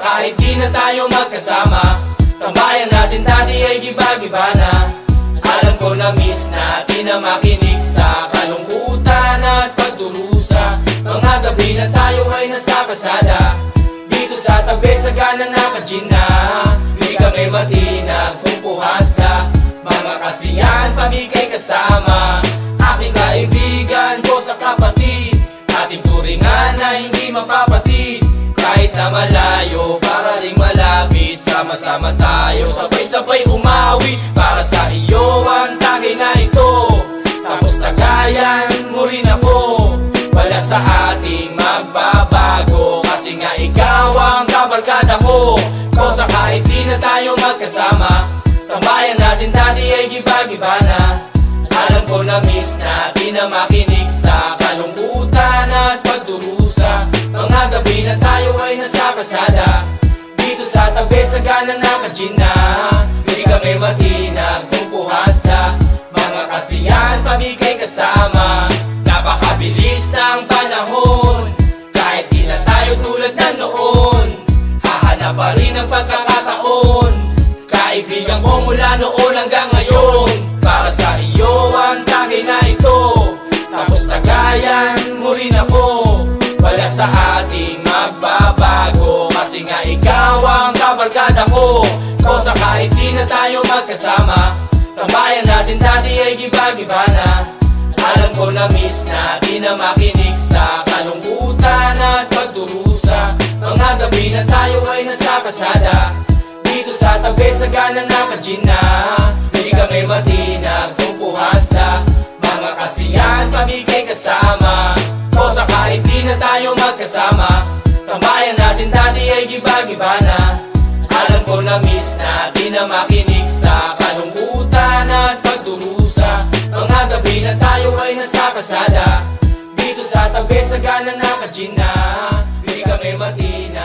kahit di na tayo magkasama, tambayan natin dati ay giba-giba na. Alam ko na miss natin na makinig sa kalungkutan at pagdurusa. Mga gabi na tayo ay nasa kasada, dito sa tabi sa gana naka-gin na. Di kami matinag kung puhas na, mga kasiyahan pamigay kasama. Aking kaibigan ko sa kapatid, ating turingan na hindi mapapatid. Kahit na malayo, para ring malapit, sama-sama tayo, sabay-sabay umawi. Para sa iyo ang tagay na ito, tapos tagayan mo rin ako. Wala sa ating magbabago, kasi nga ikaw ang kabarkada ko. Kosa kahit di na tayo magkasama, tambayan natin dati ay giba-giba na. Alam ko na miss natin na makinig sa kalungkutan at pagdurusa. Mga gabi na tayo ay nasa kasada, dito sa tabi sa gana naka-gin na. Di kami matinag kung puhas na, mga kasiyahan pamigay kasama. Napakabilis ng panahon, kahit di na tayo tulad na noon. Hahanap pa rin ang pagkakataon, kaibigan ko mula noon hanggang ngayon. Para sa iyo ang tagay na ito, tapos tagayan mo rin ako. Wala sa ating magbabago, kasi nga ikaw ang kabarkada ko. Kosa kahit di na tayo magkasama, tambayan natin dati ay giba-giba na. Alam ko na miss natin na makinig sa kalungkutan at pagdurusa. Mga gabi na tayo ay nasa kasada, dito sa tabi sa gana naka-gin na. Di kami matinag kung puhas na, mga kasiyahan pamigay kasama. Kosa kahit di na tayo magkasama, tambayan natin dati ay giba-giba na. Alam ko na miss natin na makinig sa kalungkutan at pagdurusa. Mga gabi na tayo ay nasa kasada, dito sa tabi sa gana naka-gin na. Di kami matinag